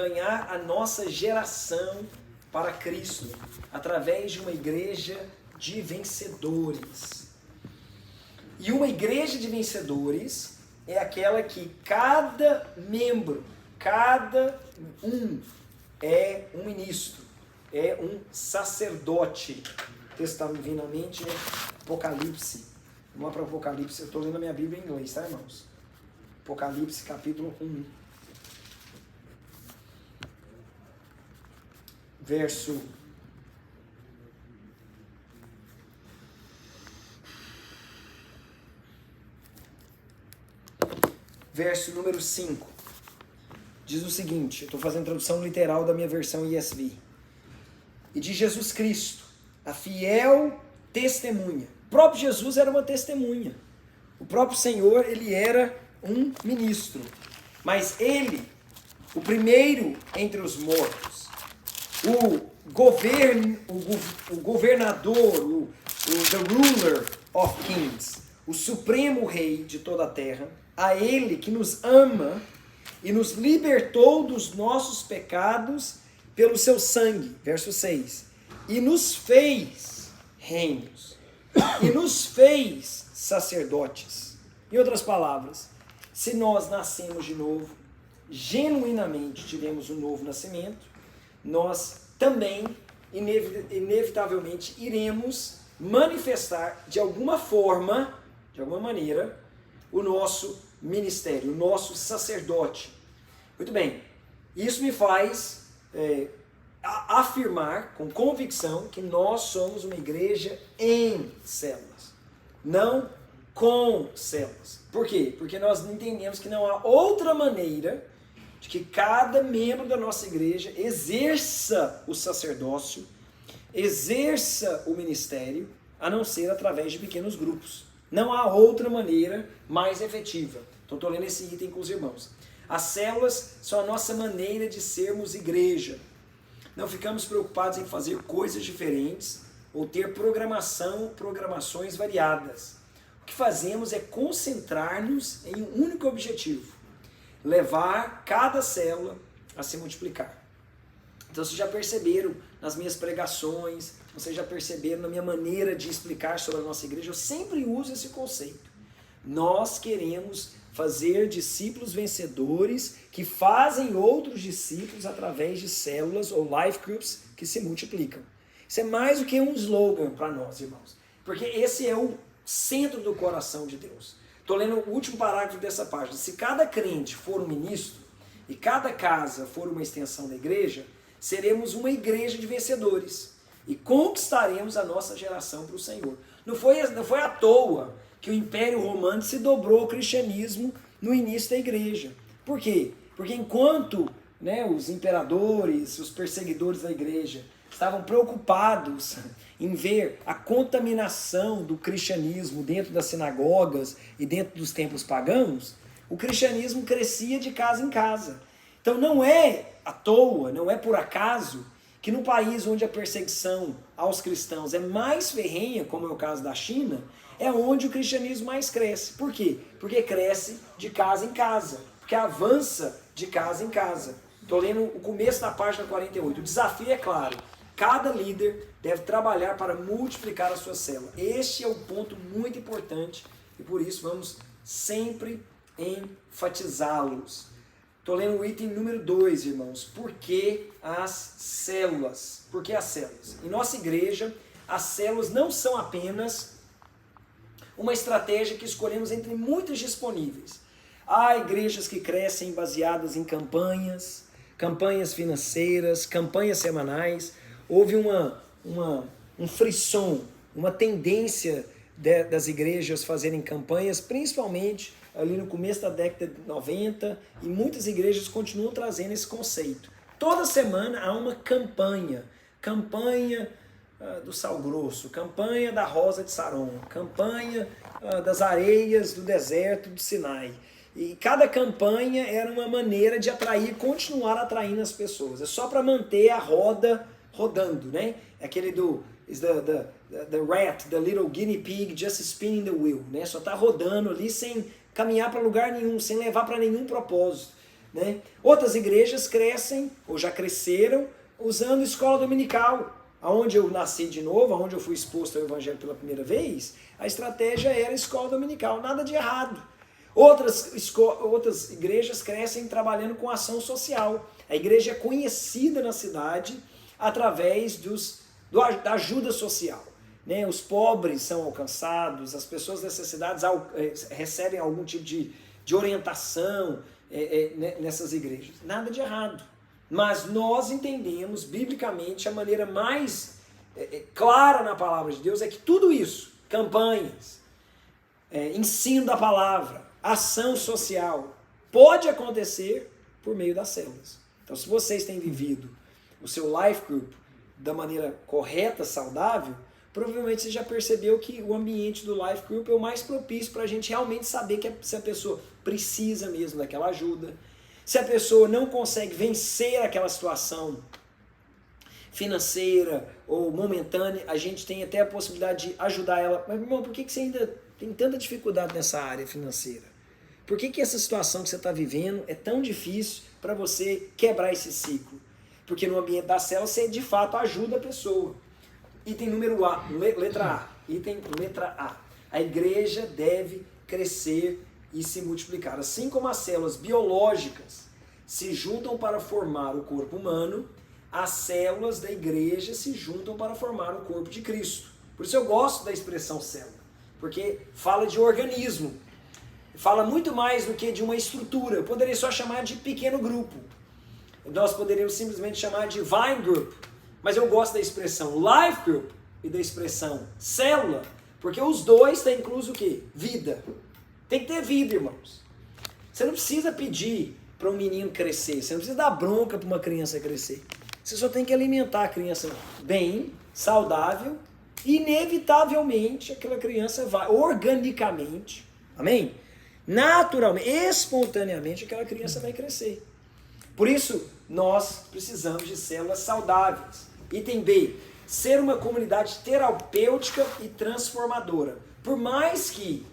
ganhar a nossa geração para Cristo, através de uma igreja de vencedores. E uma igreja de vencedores é aquela que cada membro, cada um, é um ministro, é um sacerdote. O texto está me vindo à mente, né? Apocalipse. Vamos lá para o Apocalipse, eu estou lendo a minha Bíblia em inglês, tá, irmãos? Apocalipse, capítulo 1. Verso número 5. Diz o seguinte, eu estou fazendo a tradução literal da minha versão ESV. E de Jesus Cristo, a fiel testemunha. O próprio Jesus era uma testemunha. O próprio Senhor, ele era um ministro. Mas ele, o primeiro entre os mortos, o governador, the ruler of kings, o supremo rei de toda a terra, a ele que nos ama e nos libertou dos nossos pecados pelo seu sangue, verso 6, e nos fez reinos, e nos fez sacerdotes. Em outras palavras, se nós nascemos de novo, genuinamente tivemos um novo nascimento, nós também, inevitavelmente, iremos manifestar de alguma forma, de alguma maneira, o nosso ministério, o nosso sacerdote. Muito bem, isso me faz afirmar com convicção que nós somos uma igreja em células, não com células. Por quê? Porque nós entendemos que não há outra maneira de que cada membro da nossa igreja exerça o sacerdócio, exerça o ministério, a não ser através de pequenos grupos. Não há outra maneira mais efetiva. Então estou lendo esse item com os irmãos. As células são a nossa maneira de sermos igreja. Não ficamos preocupados em fazer coisas diferentes ou ter programações variadas. O que fazemos é concentrar-nos em um único objetivo: levar cada célula a se multiplicar. Então vocês já perceberam nas minhas pregações, vocês já perceberam na minha maneira de explicar sobre a nossa igreja, eu sempre uso esse conceito. Nós queremos fazer discípulos vencedores que fazem outros discípulos através de células ou life groups que se multiplicam. Isso é mais do que um slogan para nós, irmãos, porque esse é o centro do coração de Deus. Estou lendo o último parágrafo dessa página. Se cada crente for um ministro e cada casa for uma extensão da igreja, seremos uma igreja de vencedores e conquistaremos a nossa geração para o Senhor. Não foi à toa que o Império Romano se dobrou ao cristianismo no início da igreja. Por quê? Porque enquanto os imperadores, os perseguidores da igreja estavam preocupados em ver a contaminação do cristianismo dentro das sinagogas e dentro dos templos pagãos, o cristianismo crescia de casa em casa. Então não é à toa, não é por acaso que no país onde a perseguição aos cristãos é mais ferrenha, como é o caso da China, é onde o cristianismo mais cresce. Por quê? Porque cresce de casa em casa, porque avança de casa em casa. Estou lendo o começo da página 48. O desafio é claro: cada líder deve trabalhar para multiplicar a sua célula. Este é um ponto muito importante e por isso vamos sempre enfatizá-los. Estou lendo o item número 2, irmãos. Por que as células? Por que as células? Em nossa igreja, as células não são apenas uma estratégia que escolhemos entre muitas disponíveis. Há igrejas que crescem baseadas em campanhas financeiras, campanhas semanais. Houve um frisson, uma tendência das igrejas fazerem campanhas, principalmente ali no começo da década de 90, e muitas igrejas continuam trazendo esse conceito. Toda semana há uma campanha do Sal Grosso, campanha da Rosa de Saron, campanha das areias do deserto do Sinai. E cada campanha era uma maneira de continuar atraindo as pessoas. É só para manter a roda rodando, né? Aquele the rat, the little guinea pig just spinning the wheel, né? Só está rodando ali sem caminhar para lugar nenhum, sem levar para nenhum propósito. né? Outras igrejas crescem, ou já cresceram, usando escola dominical. Onde eu nasci de novo, onde eu fui exposto ao evangelho pela primeira vez, a estratégia era escola dominical, nada de errado. Outras igrejas crescem trabalhando com ação social. A igreja é conhecida na cidade através da ajuda social, né? Os pobres são alcançados, as pessoas necessitadas recebem algum tipo de orientação nessas igrejas. Nada de errado. Mas nós entendemos, biblicamente, a maneira mais clara na palavra de Deus é que tudo isso, campanhas, ensino da palavra, ação social, pode acontecer por meio das células. Então, se vocês têm vivido o seu life group da maneira correta, saudável, provavelmente você já percebeu que o ambiente do life group é o mais propício para a gente realmente saber se a pessoa precisa mesmo daquela ajuda, se a pessoa não consegue vencer aquela situação financeira ou momentânea, a gente tem até a possibilidade de ajudar ela. Mas, irmão, por que você ainda tem tanta dificuldade nessa área financeira? Por que essa situação que você está vivendo é tão difícil para você quebrar esse ciclo? Porque no ambiente da célula você de fato ajuda a pessoa. Item número A, letra A. Item letra A. A igreja deve crescer e se multiplicar. Assim como as células biológicas se juntam para formar o corpo humano, as células da igreja se juntam para formar o corpo de Cristo. Por isso eu gosto da expressão célula, porque fala de organismo, fala muito mais do que de uma estrutura. Eu poderia só chamar de pequeno grupo. Nós poderíamos simplesmente chamar de vine group, mas eu gosto da expressão life group e da expressão célula, porque os dois têm incluso o quê? Vida. Tem que ter vida, irmãos. Você não precisa pedir para um menino crescer, você não precisa dar bronca para uma criança crescer. Você só tem que alimentar a criança bem, saudável, e inevitavelmente aquela criança vai, organicamente, amém? Naturalmente, espontaneamente, aquela criança vai crescer. Por isso, nós precisamos de células saudáveis. Item B, ser uma comunidade terapêutica e transformadora. Por mais que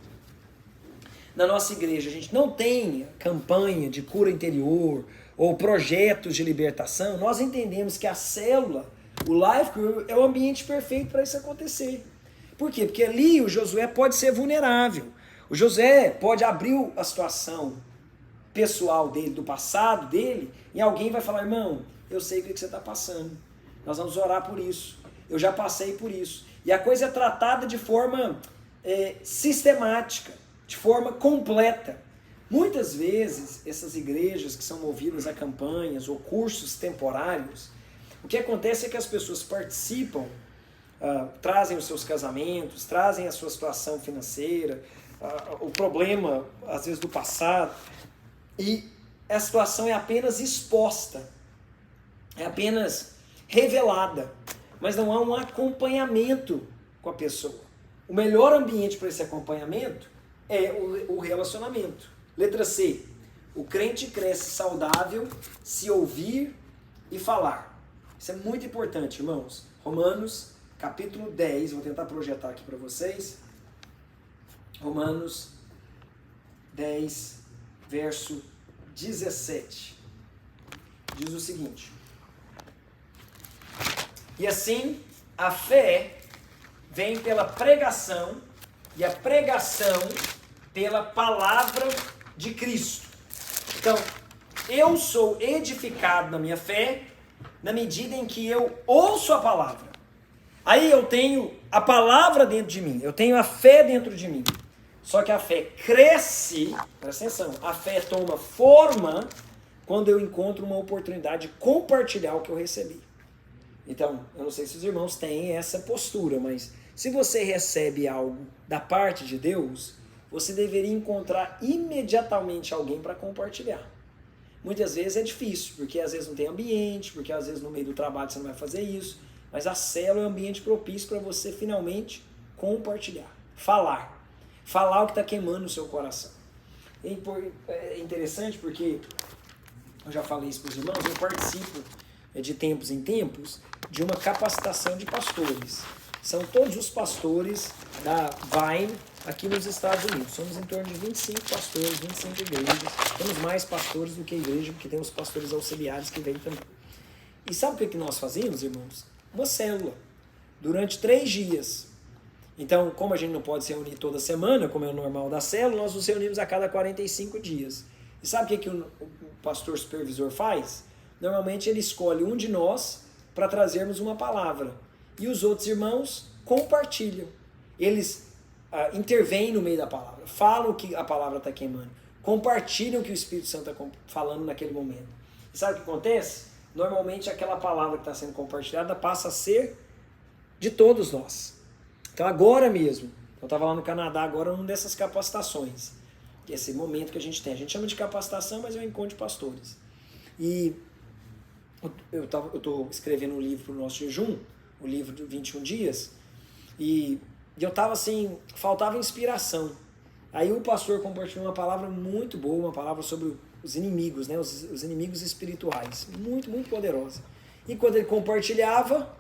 na nossa igreja a gente não tenha campanha de cura interior ou projetos de libertação, nós entendemos que a célula, o life group, é o ambiente perfeito para isso acontecer. Por quê? Porque ali o Josué pode ser vulnerável. O Josué pode abrir a situação pessoal dele, do passado dele, e alguém vai falar, irmão, eu sei o que você está passando. Nós vamos orar por isso. Eu já passei por isso. E a coisa é tratada de forma sistemática, de forma completa. Muitas vezes, essas igrejas que são movidas a campanhas ou cursos temporários, o que acontece é que as pessoas participam, trazem os seus casamentos, trazem a sua situação financeira, o problema, às vezes, do passado, e a situação é apenas exposta, é apenas revelada, mas não há um acompanhamento com a pessoa. O melhor ambiente para esse acompanhamento é o relacionamento. Letra C. O crente cresce saudável se ouvir e falar. Isso é muito importante, irmãos. Romanos, capítulo 10, vou tentar projetar aqui para vocês. Romanos 10, verso 17. Diz o seguinte: e assim, a fé vem pela pregação, e a pregação pela palavra de Cristo. Então, eu sou edificado na minha fé na medida em que eu ouço a palavra. Aí eu tenho a palavra dentro de mim, eu tenho a fé dentro de mim. Só que a fé cresce, presta atenção, a fé toma forma quando eu encontro uma oportunidade de compartilhar o que eu recebi. Então, eu não sei se os irmãos têm essa postura, mas se você recebe algo da parte de Deus, você deveria encontrar imediatamente alguém para compartilhar. Muitas vezes é difícil, porque às vezes não tem ambiente, porque às vezes no meio do trabalho você não vai fazer isso, mas a célula é um ambiente propício para você finalmente compartilhar, falar o que está queimando no seu coração. É interessante porque, eu já falei isso para os irmãos, eu participo de tempos em tempos de uma capacitação de pastores. São todos os pastores da Vine aqui nos Estados Unidos. Somos em torno de 25 pastores, 25 igrejas. Temos mais pastores do que igreja, porque temos pastores auxiliares que vêm também. E sabe o que nós fazemos, irmãos? Uma célula. Durante 3 dias. Então, como a gente não pode se reunir toda semana, como é o normal da célula, nós nos reunimos a cada 45 dias. E sabe o que o pastor supervisor faz? Normalmente ele escolhe um de nós para trazermos uma palavra. E os outros irmãos compartilham. Eles intervêm no meio da palavra, falam o que a palavra está queimando, compartilham o que o Espírito Santo está falando naquele momento. E sabe o que acontece? Normalmente aquela palavra que está sendo compartilhada passa a ser de todos nós. Então agora mesmo, eu estava lá no Canadá agora numa dessas capacitações. Esse momento que a gente tem. A gente chama de capacitação, mas é um encontro de pastores. E eu estou escrevendo um livro para o nosso jejum, o livro de 21 dias, e eu estava assim, faltava inspiração. Aí o pastor compartilhou uma palavra muito boa, uma palavra sobre os inimigos, né? Os inimigos espirituais, muito, muito poderosa. E quando ele compartilhava,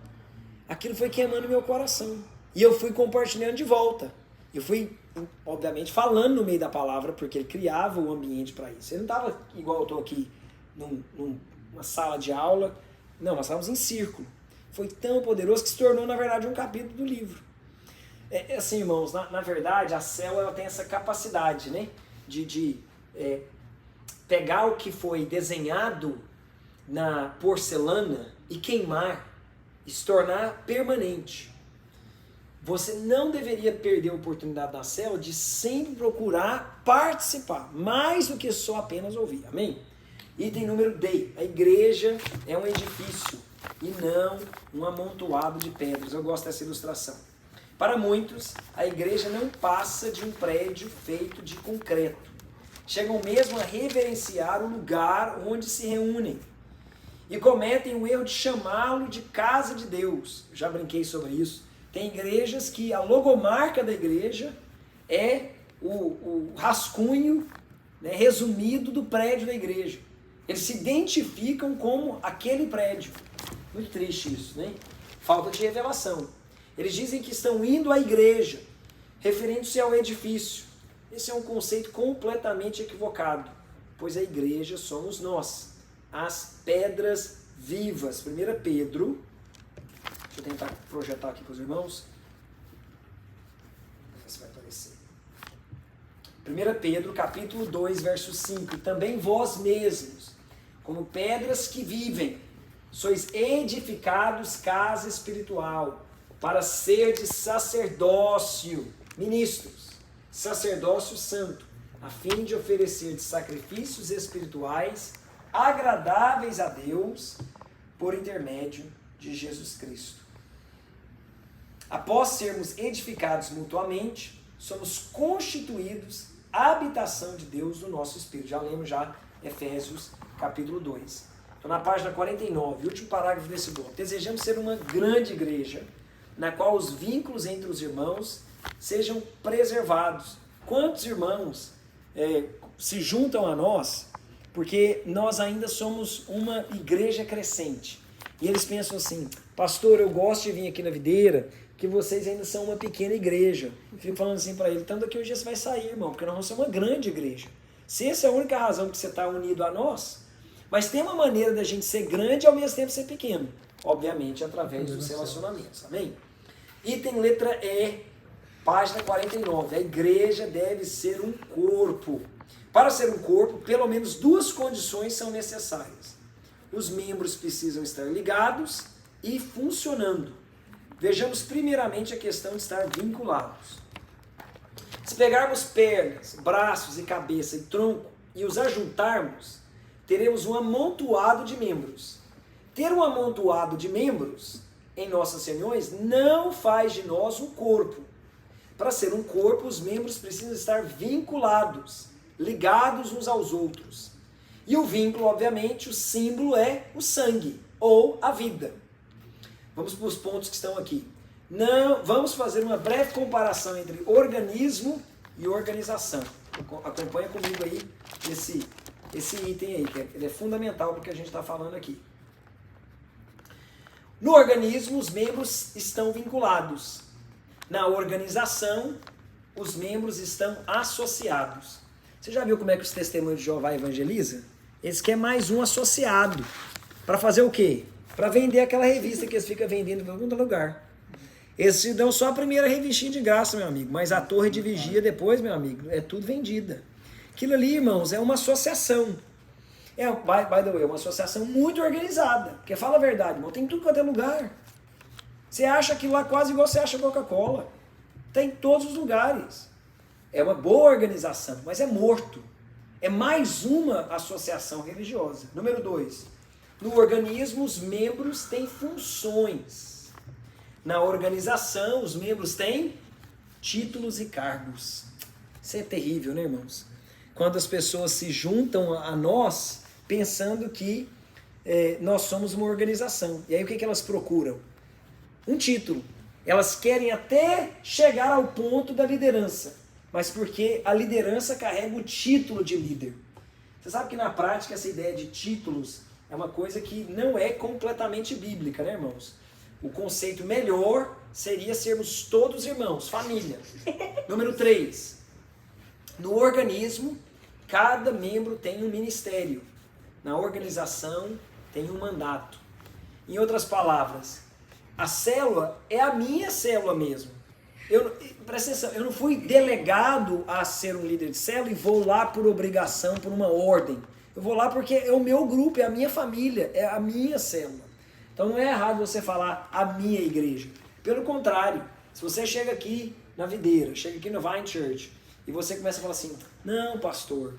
aquilo foi queimando meu coração. E eu fui compartilhando de volta. Eu fui, obviamente, falando no meio da palavra, porque ele criava o ambiente para isso. Ele não estava igual eu estou aqui, numa sala de aula. Não, nós estávamos em círculo. Foi tão poderoso que se tornou, na verdade, um capítulo do livro. Assim, irmãos, na verdade, a célula ela tem essa capacidade, né, de pegar o que foi desenhado na porcelana e queimar, e se tornar permanente. Você não deveria perder a oportunidade da célula de sempre procurar participar, mais do que só apenas ouvir. Amém? Item número D. A igreja é um edifício e não um amontoado de pedras. Eu gosto dessa ilustração. Para muitos, a igreja não passa de um prédio feito de concreto. Chegam mesmo a reverenciar o lugar onde se reúnem e cometem o erro de chamá-lo de casa de Deus. Já brinquei sobre isso. Tem igrejas que a logomarca da igreja é o rascunho, né, resumido do prédio da igreja. Eles se identificam como aquele prédio. Muito triste isso, né? Falta de revelação. Eles dizem que estão indo à igreja, referindo-se ao edifício. Esse é um conceito completamente equivocado, pois a igreja somos nós, as pedras vivas. 1 Pedro... Deixa eu tentar projetar aqui para os irmãos. Vamos ver se vai aparecer. 1 Pedro, capítulo 2, verso 5. Também vós mesmos, como pedras que vivem, sois edificados casa espiritual, para serdes sacerdócio, ministros, sacerdócio santo, a fim de oferecer sacrifícios espirituais agradáveis a Deus por intermédio de Jesus Cristo. Após sermos edificados mutuamente, somos constituídos a habitação de Deus no nosso espírito. Já lemos Efésios capítulo 2. Então na página 49, último parágrafo desse bloco. Desejamos ser uma grande igreja, na qual os vínculos entre os irmãos sejam preservados. Quantos irmãos se juntam a nós, porque nós ainda somos uma igreja crescente. E eles pensam assim, pastor, eu gosto de vir aqui na videira, que vocês ainda são uma pequena igreja. Eu fico falando assim para ele, então daqui um dia você vai sair, irmão, porque nós vamos ser uma grande igreja. Se essa é a única razão que você está unido a nós, mas tem uma maneira da gente ser grande e ao mesmo tempo ser pequeno. Obviamente, através dos relacionamentos. Amém? Item letra E, página 49. A igreja deve ser um corpo. Para ser um corpo, pelo menos 2 condições são necessárias. Os membros precisam estar ligados e funcionando. Vejamos primeiramente a questão de estar vinculados. Se pegarmos pernas, braços e cabeça e tronco e os ajuntarmos, teremos um amontoado de membros. Ter um amontoado de membros em nossas reuniões não faz de nós um corpo. Para ser um corpo, os membros precisam estar vinculados, ligados uns aos outros. E o vínculo, obviamente, o símbolo é o sangue ou a vida. Vamos para os pontos que estão aqui. Vamos fazer uma breve comparação entre organismo e organização. Acompanha comigo aí esse item aí, que ele é fundamental para o que a gente está falando aqui. No organismo, os membros estão vinculados. Na organização, os membros estão associados. Você já viu como é que os testemunhos de Jeová evangelizam? Eles querem mais um associado. Para fazer o quê? Para vender aquela revista que eles ficam vendendo em algum lugar. Eles te dão só a primeira revistinha de graça, meu amigo. Mas a torre de vigia depois, meu amigo, é tudo vendida. Aquilo ali, irmãos, é uma associação. By the way, é uma associação muito organizada. Porque fala a verdade, irmão, tem tudo quanto é lugar. Você acha aquilo lá quase igual você acha Coca-Cola. Tem em todos os lugares. É uma boa organização, mas é morto. É mais uma associação religiosa. Número 2. No organismo, os membros têm funções. Na organização, os membros têm títulos e cargos. Isso é terrível, né, irmãos? Quando as pessoas se juntam a nós, pensando que nós somos uma organização. E aí o que elas procuram? Um título. Elas querem até chegar ao ponto da liderança, mas porque a liderança carrega o título de líder. Você sabe que na prática essa ideia de títulos é uma coisa que não é completamente bíblica, né, irmãos? O conceito melhor seria sermos todos irmãos, família. Número 3. No organismo, cada membro tem um ministério. Na organização, tem um mandato. Em outras palavras, a célula é a minha célula mesmo. Presta atenção, eu não fui delegado a ser um líder de célula e vou lá por obrigação, por uma ordem. Eu vou lá porque é o meu grupo, é a minha família, é a minha célula. Então não é errado você falar a minha igreja. Pelo contrário, se você chega aqui na Videira, chega aqui no Vine Church, e você começa a falar assim, não, pastor,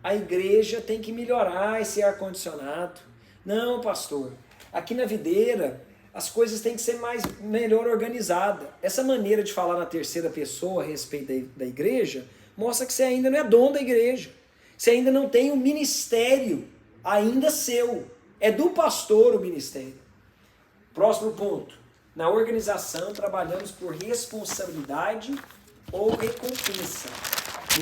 a igreja tem que melhorar esse ar-condicionado. Não, pastor, aqui na Videira as coisas têm que ser melhor organizadas. Essa maneira de falar na terceira pessoa a respeito da igreja mostra que você ainda não é dono da igreja. Você ainda não tem um ministério ainda seu. É do pastor o ministério. Próximo ponto. Na organização trabalhamos por responsabilidade ou recompensa.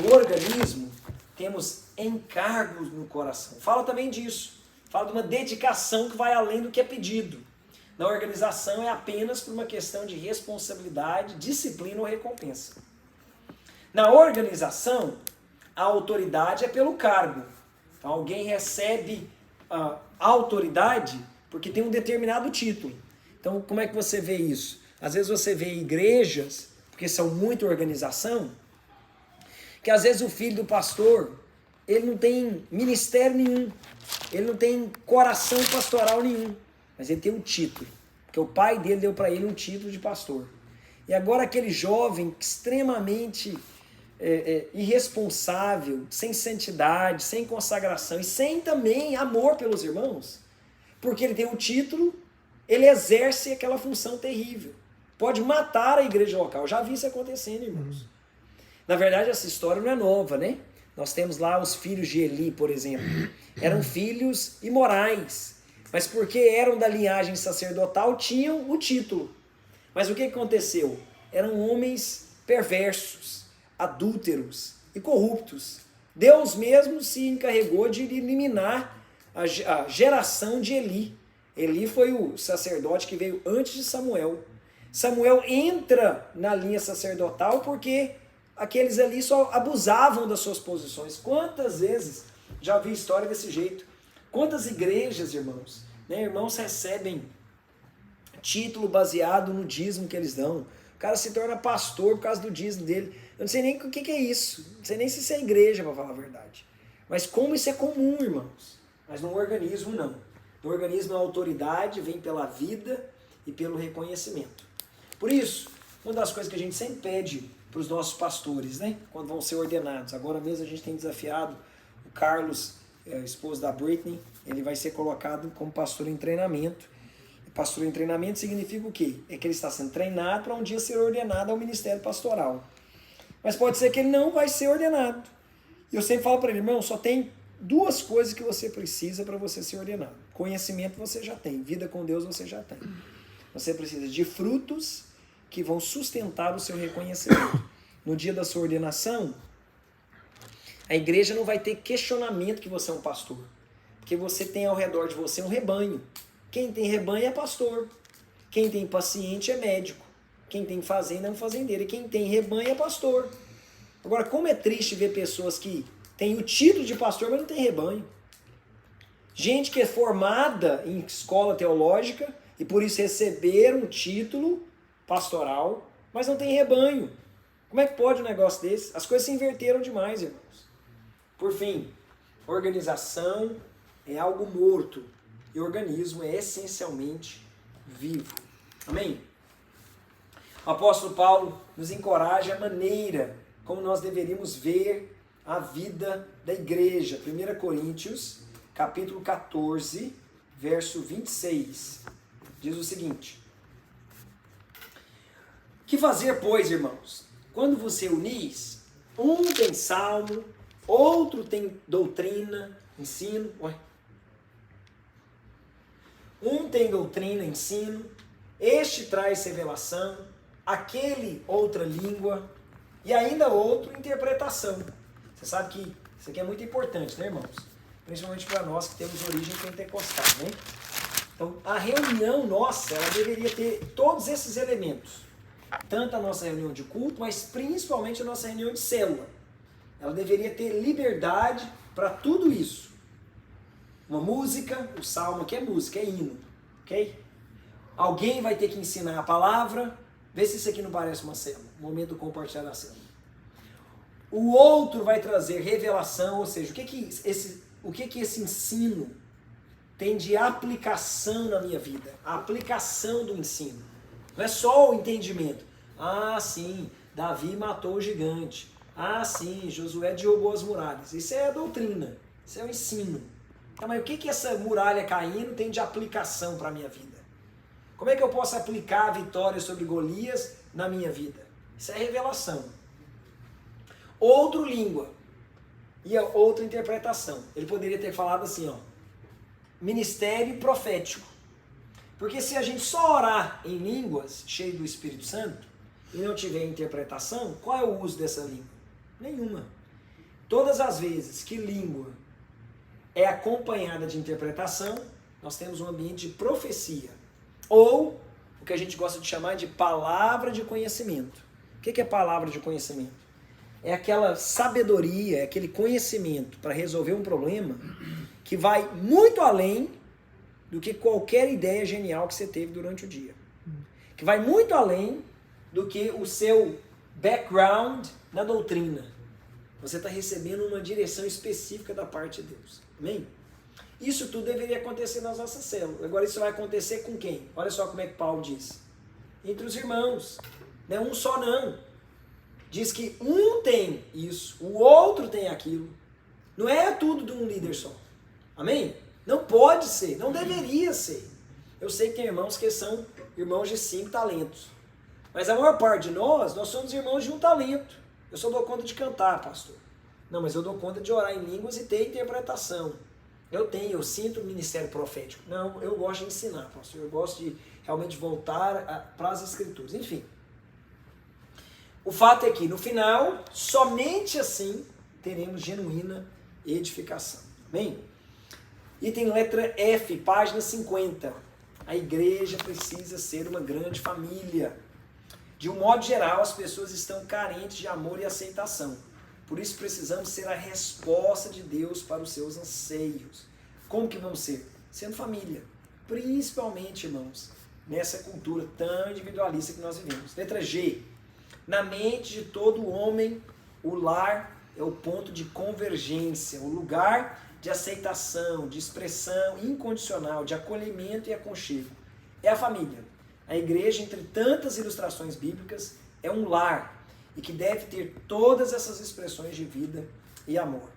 No organismo temos encargos no coração. Fala também disso. Fala de uma dedicação que vai além do que é pedido. Na organização é apenas por uma questão de responsabilidade, disciplina ou recompensa. Na organização, a autoridade é pelo cargo. Então, alguém recebe autoridade porque tem um determinado título. Então, como é que você vê isso? Às vezes você vê igrejas, porque são muita organização, que às vezes o filho do pastor, ele não tem ministério nenhum, ele não tem coração pastoral nenhum. Mas ele tem um título, porque o pai dele deu para ele um título de pastor. E agora aquele jovem extremamente irresponsável, sem santidade, sem consagração e sem também amor pelos irmãos, porque ele tem um título, ele exerce aquela função terrível. Pode matar a igreja local. Já vi isso acontecendo, irmãos. Na verdade, essa história não é nova, né? Nós temos lá os filhos de Eli, por exemplo. Eram filhos imorais. Mas porque eram da linhagem sacerdotal, tinham o título. Mas o que aconteceu? Eram homens perversos, adúlteros e corruptos. Deus mesmo se encarregou de eliminar a geração de Eli. Eli foi o sacerdote que veio antes de Samuel. Samuel entra na linha sacerdotal porque aqueles ali só abusavam das suas posições. Quantas vezes já vi história desse jeito? Quantas igrejas, irmãos, né? Irmãos recebem título baseado no dízimo que eles dão. O cara se torna pastor por causa do dízimo dele. Eu não sei nem o que é isso. Não sei nem se isso é igreja, para falar a verdade. Mas como isso é comum, irmãos. Mas no organismo, não. No organismo, a autoridade vem pela vida e pelo reconhecimento. Por isso, uma das coisas que a gente sempre pede para os nossos pastores, né? Quando vão ser ordenados. Agora mesmo a gente tem desafiado o Carlos, esposo da Britney, ele vai ser colocado como pastor em treinamento. E pastor em treinamento significa o quê? É que ele está sendo treinado para um dia ser ordenado ao ministério pastoral. Mas pode ser que ele não vai ser ordenado. E eu sempre falo para ele, irmão, só tem duas coisas que você precisa para você ser ordenado. Conhecimento você já tem, vida com Deus você já tem. Você precisa de frutos que vão sustentar o seu reconhecimento. No dia da sua ordenação, a igreja não vai ter questionamento que você é um pastor. Porque você tem ao redor de você um rebanho. Quem tem rebanho é pastor. Quem tem paciente é médico. Quem tem fazenda é um fazendeiro. E quem tem rebanho é pastor. Agora, como é triste ver pessoas que têm o título de pastor, mas não tem rebanho. Gente que é formada em escola teológica e por isso receberam um título pastoral, mas não tem rebanho. Como é que pode um negócio desse? As coisas se inverteram demais, irmãos. Por fim, organização é algo morto e o organismo é essencialmente vivo. Amém? O apóstolo Paulo nos encoraja a maneira como nós deveríamos ver a vida da igreja. 1 Coríntios, capítulo 14, verso 26, diz o seguinte: que fazer, pois, irmãos? Quando você unis, um tem salmo, outro tem doutrina, ensino. Um tem doutrina, ensino, este traz revelação, aquele outra língua e ainda outro interpretação. Você sabe que isso aqui é muito importante, né, irmãos? Principalmente para nós que temos origem pentecostal, né? Então, a reunião nossa, ela deveria ter todos esses elementos. Tanto a nossa reunião de culto, mas principalmente a nossa reunião de célula. Ela deveria ter liberdade para tudo isso. Uma música, o salmo aqui é música, é hino, ok? Alguém vai ter que ensinar a palavra. Vê se isso aqui não parece uma célula, um momento do compartilhar da célula. O outro vai trazer revelação, ou seja, o que esse ensino tem de aplicação na minha vida? A aplicação do ensino. Não é só o entendimento. Ah, sim, Davi matou o gigante. Ah, sim, Josué derrubou as muralhas. Isso é a doutrina, isso é o ensino. Tá, mas o que essa muralha caindo tem de aplicação para a minha vida? Como é que eu posso aplicar a vitória sobre Golias na minha vida? Isso é revelação. Outro língua e a outra interpretação. Ele poderia ter falado assim, ó, ministério profético. Porque se a gente só orar em línguas, cheio do Espírito Santo, e não tiver interpretação, qual é o uso dessa língua? Nenhuma. Todas as vezes que língua é acompanhada de interpretação, nós temos um ambiente de profecia. Ou o que a gente gosta de chamar de palavra de conhecimento. O que é palavra de conhecimento? É aquela sabedoria, é aquele conhecimento para resolver um problema que vai muito além do que qualquer ideia genial que você teve durante o dia. Que vai muito além do que o seu background na doutrina. Você está recebendo uma direção específica da parte de Deus. Amém? Isso tudo deveria acontecer nas nossas células. Agora isso vai acontecer com quem? Olha só como é que Paulo diz. Entre os irmãos. Não é um só não. Diz que um tem isso, o outro tem aquilo. Não é tudo de um líder só. Amém? Não pode ser, não deveria ser. Eu sei que tem irmãos que são irmãos de 5 talentos. Mas a maior parte de nós somos irmãos de um talento. Eu só dou conta de cantar, pastor. Não, mas eu dou conta de orar em línguas e ter interpretação. Eu sinto o ministério profético. Não, eu gosto de ensinar, pastor. Eu gosto de realmente voltar para as escrituras. Enfim. O fato é que, no final, somente assim teremos genuína edificação. Amém? Item letra F, página 50. A igreja precisa ser uma grande família. De um modo geral, as pessoas estão carentes de amor e aceitação. Por isso precisamos ser a resposta de Deus para os seus anseios. Como que vamos ser? Sendo família. Principalmente, irmãos, nessa cultura tão individualista que nós vivemos. Letra G. Na mente de todo homem, o lar é o ponto de convergência, o lugar de aceitação, de expressão incondicional, de acolhimento e aconchego. É a família. A igreja, entre tantas ilustrações bíblicas, é um lar e que deve ter todas essas expressões de vida e amor.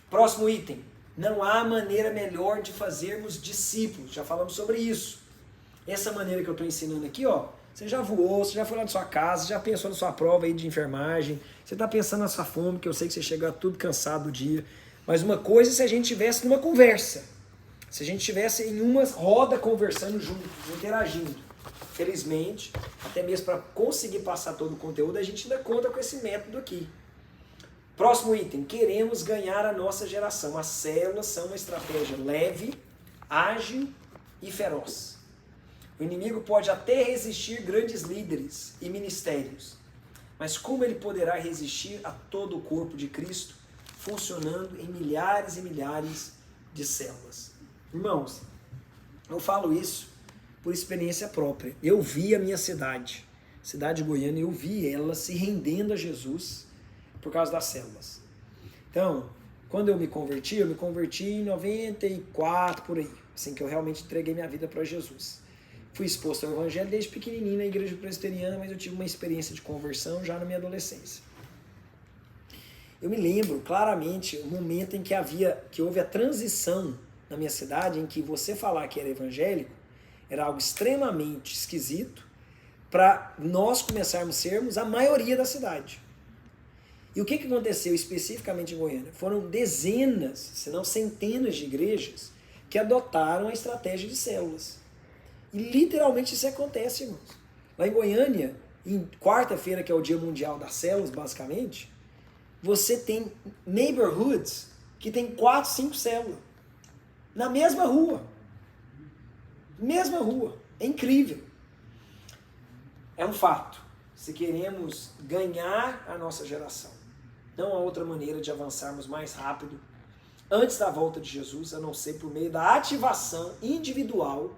Próximo item. Não há maneira melhor de fazermos discípulos. Já falamos sobre isso. Essa maneira que eu estou ensinando aqui, ó, você já voou, você já foi lá na sua casa, já pensou na sua prova aí de enfermagem, você está pensando na sua fome, que eu sei que você chegou tudo cansado do dia. Mas uma coisa é se a gente estivesse numa conversa. Se a gente estivesse em uma roda conversando juntos, interagindo. Felizmente, até mesmo para conseguir passar todo o conteúdo, a gente ainda conta com esse método aqui. Próximo item. Queremos ganhar a nossa geração. As células são uma estratégia leve, ágil e feroz. O inimigo pode até resistir grandes líderes e ministérios, Mas como ele poderá resistir a todo o corpo de Cristo, funcionando em milhares e milhares de células? Irmãos, eu falo isso por experiência própria. Eu vi a minha cidade de Goiânia, eu vi ela se rendendo a Jesus por causa das células. Então, quando eu me converti em 94, por aí, assim que eu realmente entreguei minha vida para Jesus. Fui exposto ao evangelho desde pequenininho na igreja presbiteriana, mas eu tive uma experiência de conversão já na minha adolescência. Eu me lembro claramente o momento em que houve a transição na minha cidade, em que você falar que era evangélico era algo extremamente esquisito, para nós começarmos a sermos a maioria da cidade. E o que aconteceu especificamente em Goiânia? Foram dezenas, se não centenas de igrejas que adotaram a estratégia de células. E literalmente isso acontece, irmãos. Lá em Goiânia, em quarta-feira, que é o Dia Mundial das Células, basicamente, você tem neighborhoods que tem 4, 5 células. Na mesma rua. Mesma rua. É incrível. É um fato. Se queremos ganhar a nossa geração, não há outra maneira de avançarmos mais rápido antes da volta de Jesus, a não ser por meio da ativação individual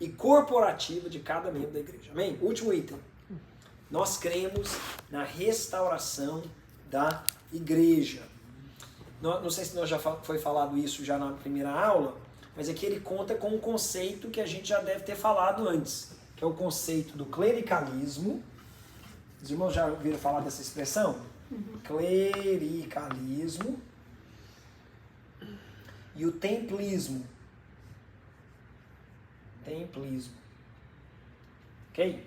e corporativa de cada membro da igreja. Amém? Último item. Nós cremos na restauração da igreja. Não sei se nós já foi falado isso já na primeira aula, mas aqui ele conta com um conceito que a gente já deve ter falado antes, que é o conceito do clericalismo. Os irmãos já ouviram falar dessa expressão? Clericalismo e o templismo. Templismo. Ok?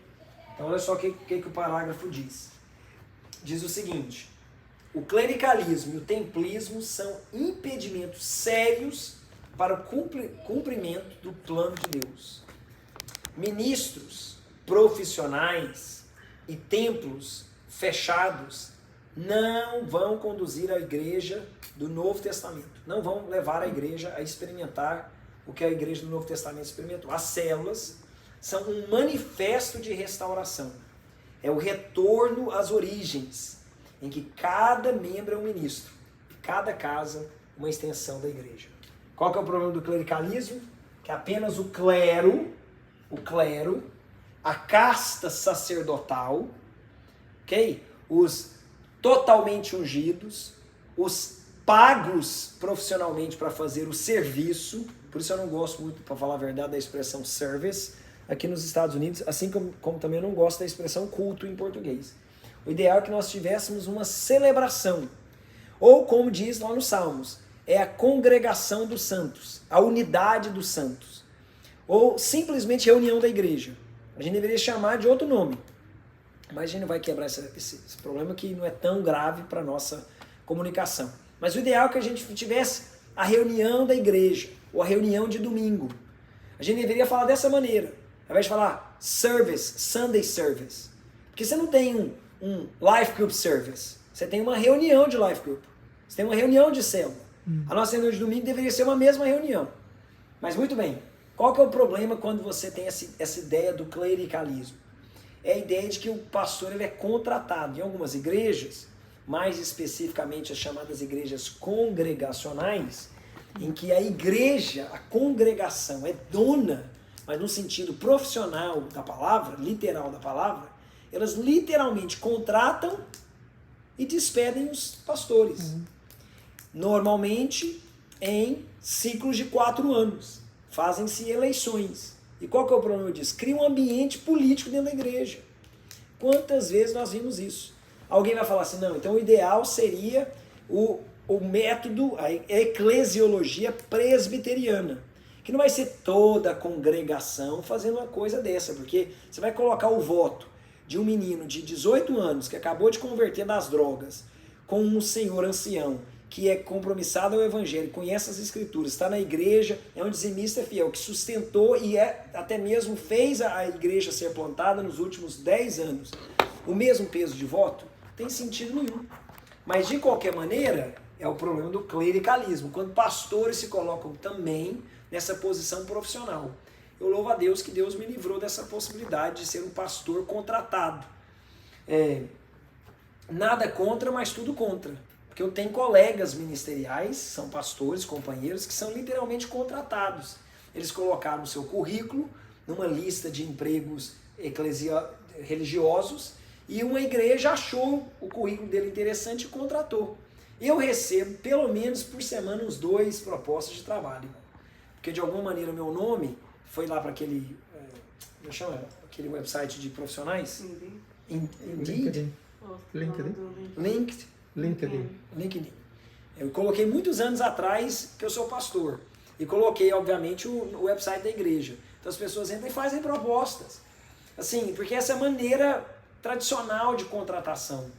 Então olha só o que o parágrafo diz. Diz o seguinte: o clericalismo e o templismo são impedimentos sérios para o cumprimento do plano de Deus. Ministros profissionais e templos fechados não vão conduzir a igreja do Novo Testamento, não vão levar a igreja a experimentar o que a igreja do Novo Testamento experimentou. As células são um manifesto de restauração, é o retorno às origens, em que cada membro é um ministro, e cada casa uma extensão da igreja. Qual que é o problema do clericalismo? Que apenas o clero, a casta sacerdotal, ok? Os totalmente ungidos, os pagos profissionalmente para fazer o serviço, por isso eu não gosto muito, para falar a verdade, da expressão service aqui nos Estados Unidos, assim como também eu não gosto da expressão culto em português. O ideal é que nós tivéssemos uma celebração, ou como diz lá nos Salmos, é a congregação dos santos, a unidade dos santos, ou simplesmente reunião da igreja. A gente deveria chamar de outro nome, mas a gente não vai quebrar esse problema que não é tão grave para a nossa comunicação. Mas o ideal é que a gente tivesse a reunião da igreja, ou a reunião de domingo. A gente deveria falar dessa maneira, ao invés de falar service, Sunday service. Porque você não tem um life group service, você tem uma reunião de life group, você tem uma reunião de célula. A nossa reunião de domingo deveria ser uma mesma reunião. Mas muito bem, qual que é o problema quando você tem essa ideia do clericalismo? É a ideia de que o pastor ele é contratado. Em algumas igrejas, mais especificamente as chamadas igrejas congregacionais, em que a igreja, a congregação é dona, mas no sentido profissional da palavra, literal da palavra, elas literalmente contratam e despedem os pastores. Normalmente em ciclos de 4 anos. Fazem-se eleições. E qual que é o problema disso? Cria um ambiente político dentro da igreja. Quantas vezes nós vimos isso? Alguém vai falar assim, não, então o ideal seria o método, a eclesiologia presbiteriana, que não vai ser toda a congregação fazendo uma coisa dessa, porque você vai colocar o voto de um menino de 18 anos que acabou de converter das drogas com um senhor ancião que é compromissado ao evangelho, conhece as escrituras, está na igreja, é um dizimista fiel, que sustentou e até mesmo fez a igreja ser plantada nos últimos 10 anos. O mesmo peso de voto? Tem sentido nenhum. Mas de qualquer maneira, é o problema do clericalismo, quando pastores se colocam também nessa posição profissional. Eu louvo a Deus que Deus me livrou dessa possibilidade de ser um pastor contratado. Nada contra, mas tudo contra. Porque eu tenho colegas ministeriais, são pastores, companheiros, que são literalmente contratados. Eles colocaram o seu currículo numa lista de empregos religiosos e uma igreja achou o currículo dele interessante e contratou. Eu recebo, pelo menos por semana, uns 2 propostas de trabalho. Porque de alguma maneira o meu nome foi lá para aquele, como chama? Aquele website de profissionais? LinkedIn. LinkedIn. Eu coloquei muitos anos atrás que eu sou pastor. E coloquei, obviamente, o website da igreja. Então as pessoas entram e fazem propostas. Assim, porque essa é a maneira tradicional de contratação.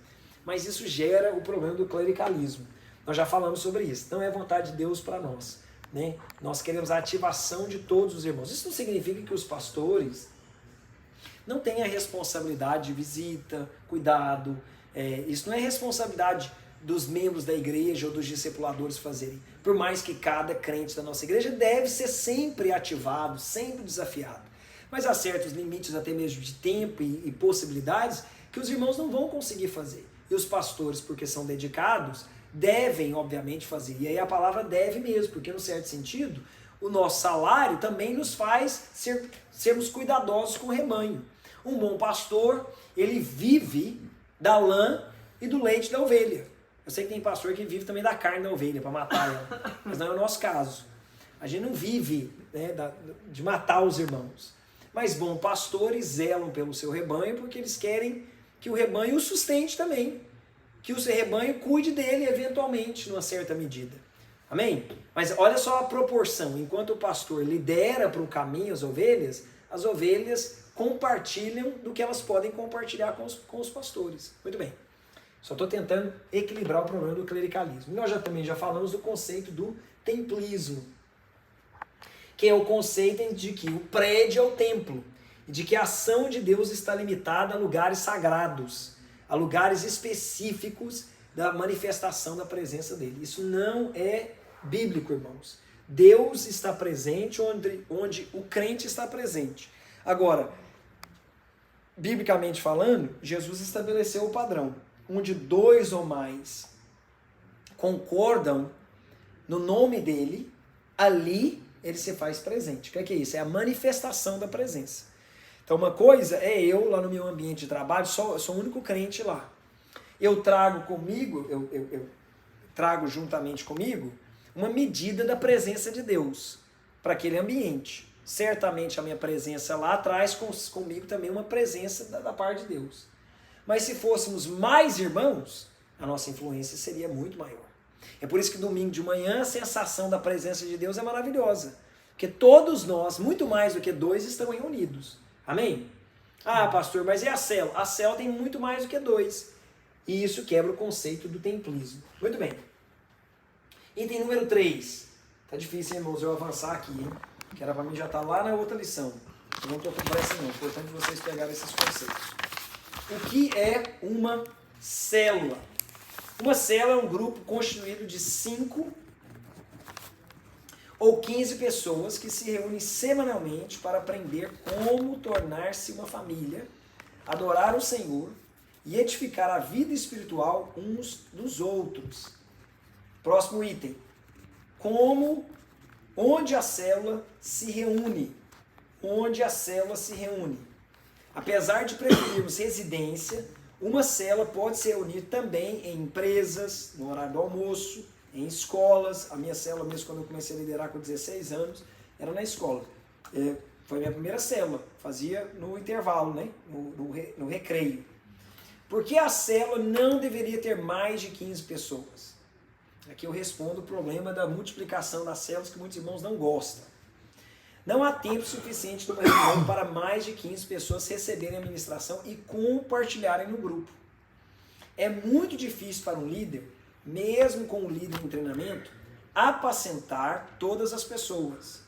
Mas isso gera o problema do clericalismo. Nós já falamos sobre isso. Não é vontade de Deus para nós. Né? Nós queremos a ativação de todos os irmãos. Isso não significa que os pastores não têm a responsabilidade de visita, cuidado. Isso não é responsabilidade dos membros da igreja ou dos discipuladores fazerem. Por mais que cada crente da nossa igreja deve ser sempre ativado, sempre desafiado. Mas há certos limites, até mesmo de tempo e possibilidades, que os irmãos não vão conseguir fazer. E os pastores, porque são dedicados, devem, obviamente, fazer. E aí a palavra deve mesmo, porque, no certo sentido, o nosso salário também nos faz sermos cuidadosos com o rebanho. Um bom pastor, ele vive da lã e do leite da ovelha. Eu sei que tem pastor que vive também da carne da ovelha, para matar ela. Mas não é o nosso caso. A gente não vive, né, de matar os irmãos. Mas bons pastores zelam pelo seu rebanho porque eles querem que o rebanho o sustente também. Que o seu rebanho cuide dele eventualmente, numa certa medida. Amém? Mas olha só a proporção. Enquanto o pastor lidera para o caminho as ovelhas compartilham do que elas podem compartilhar com os pastores. Muito bem. Só estou tentando equilibrar o problema do clericalismo. Nós também já falamos do conceito do templismo, que é o conceito de que o prédio é o templo, e de que a ação de Deus está limitada a lugares sagrados, a lugares específicos da manifestação da presença dele. Isso não é bíblico, irmãos. Deus está presente onde o crente está presente. Agora, biblicamente falando, Jesus estabeleceu o padrão, onde 2 ou mais concordam no nome dele, ali ele se faz presente. O que é isso? É a manifestação da presença. Então uma coisa é eu lá no meu ambiente de trabalho, eu sou o único crente lá. Eu trago comigo, eu trago juntamente comigo uma medida da presença de Deus para aquele ambiente. Certamente a minha presença lá traz comigo também uma presença da parte de Deus. Mas se fôssemos mais irmãos, a nossa influência seria muito maior. É por isso que domingo de manhã a sensação da presença de Deus é maravilhosa. Porque todos nós, muito mais do que 2, estão reunidos. Amém? Ah, pastor, mas e a célula? A célula tem muito mais do que 2. E isso quebra o conceito do templismo. Muito bem. Item número 3. Tá difícil, hein, irmãos, eu avançar aqui, hein? Que era para mim já estar lá na outra lição. Eu não estou com pressa não. É importante vocês pegarem esses conceitos. O que é uma célula? Uma célula é um grupo constituído de 5 ou 15 pessoas que se reúnem semanalmente para aprender como tornar-se uma família, adorar o Senhor e edificar a vida espiritual uns dos outros. Próximo item. Onde a célula se reúne? Onde a célula se reúne? Apesar de preferirmos residência, uma célula pode se reunir também em empresas, no horário do almoço, em escolas. A minha célula, mesmo quando eu comecei a liderar com 16 anos, era na escola. Foi a minha primeira célula, fazia no intervalo, né? no recreio. Por que a célula não deveria ter mais de 15 pessoas? Aqui eu respondo o problema da multiplicação das células que muitos irmãos não gostam. Não há tempo suficiente numa reunião para mais de 15 pessoas receberem a ministração e compartilharem no grupo. É muito difícil para um líder, mesmo com um líder em treinamento, apacentar todas as pessoas.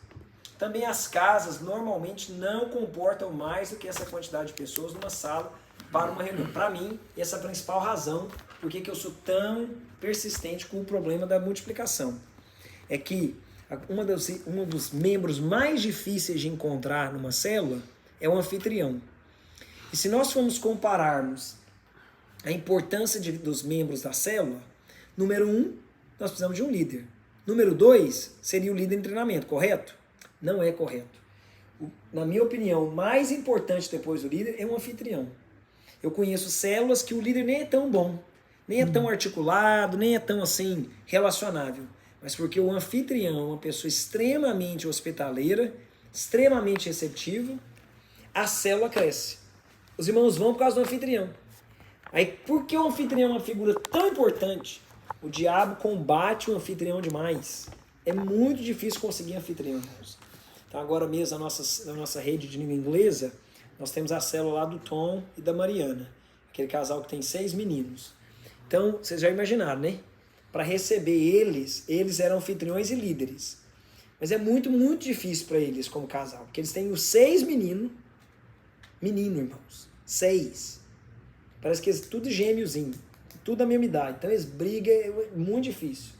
Também as casas normalmente não comportam mais do que essa quantidade de pessoas numa sala para uma reunião. Para mim, essa é a principal razão por que eu sou tão persistente com o problema da multiplicação. É que um dos membros mais difíceis de encontrar numa célula é o anfitrião. E se nós formos compararmos a importância dos membros da célula, número 1, nós precisamos de um líder. Número 2, seria o líder em treinamento, correto? Não é correto. Na minha opinião, o mais importante depois do líder é um anfitrião. Eu conheço células que o líder nem é tão bom, nem é tão articulado, nem é tão assim relacionável. Mas porque o anfitrião é uma pessoa extremamente hospitaleira, extremamente receptiva, a célula cresce. Os irmãos vão por causa do anfitrião. Aí, por que o anfitrião é uma figura tão importante? O diabo combate o anfitrião demais. É muito difícil conseguir anfitrião, irmãos. Então, agora mesmo, na nossa rede de língua inglesa, nós temos a célula lá do Tom e da Mariana. Aquele casal que tem 6 meninos. Então, vocês já imaginaram, né? Para receber eles eram anfitriões e líderes. Mas é muito, muito difícil para eles como casal. Porque eles têm os 6 meninos. Menino, irmãos. 6. Parece que eles tudo gêmeozinho. Tudo da mesma idade. Então eles brigam, é muito difícil.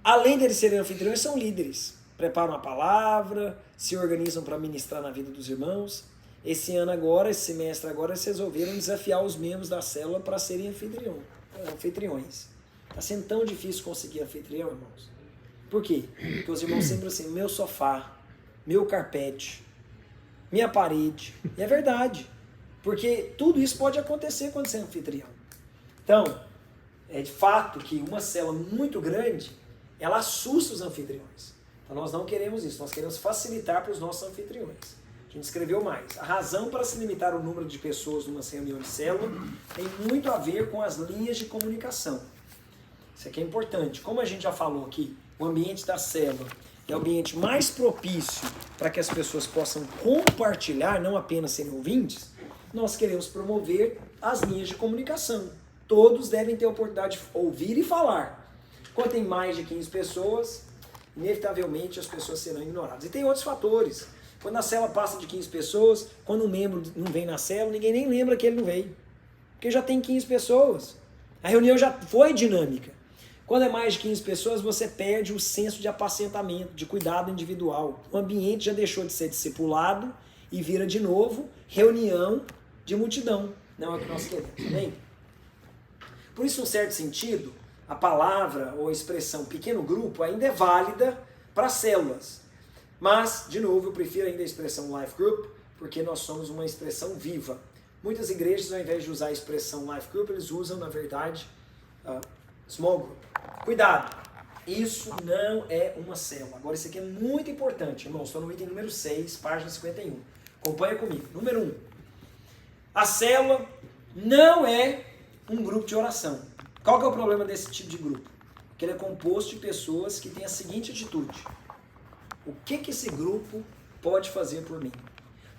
Além deles serem anfitriões, são líderes. Preparam a palavra, se organizam para ministrar na vida dos irmãos. Esse ano agora, esse semestre agora, eles resolveram desafiar os membros da célula para serem anfitriões. Está sendo tão difícil conseguir anfitrião, irmãos. Por quê? Porque os irmãos sempre assim, meu sofá, meu carpete, minha parede. E é verdade. Porque tudo isso pode acontecer quando você é anfitrião. Então, é de fato que uma célula muito grande, ela assusta os anfitriões. Então nós não queremos isso, nós queremos facilitar para os nossos anfitriões. A gente escreveu mais. A razão para se limitar o número de pessoas numa reunião de célula tem muito a ver com as linhas de comunicação. Isso aqui é importante. Como a gente já falou aqui, o ambiente da célula é o ambiente mais propício para que as pessoas possam compartilhar, não apenas serem ouvintes, nós queremos promover as linhas de comunicação. Todos devem ter a oportunidade de ouvir e falar. Quando tem mais de 15 pessoas, inevitavelmente as pessoas serão ignoradas. E tem outros fatores. Quando a célula passa de 15 pessoas, quando um membro não vem na célula, ninguém nem lembra que ele não veio. Porque já tem 15 pessoas. A reunião já foi dinâmica. Quando é mais de 15 pessoas, você perde o senso de apacentamento, de cuidado individual. O ambiente já deixou de ser discipulado e vira de novo reunião de multidão. Não é o que nós queremos, amém? Por isso, em um certo sentido, a palavra ou a expressão pequeno grupo ainda é válida para células. Mas, de novo, eu prefiro ainda a expressão life group, porque nós somos uma expressão viva. Muitas igrejas, ao invés de usar a expressão life group, eles usam, na verdade, small group. Cuidado! Isso não é uma célula. Agora, isso aqui é muito importante, irmãos. Estou no item número 6, página 51. Acompanha comigo. Número 1. A célula não é um grupo de oração. Qual que é o problema desse tipo de grupo? Que ele é composto de pessoas que têm a seguinte atitude. O que esse grupo pode fazer por mim?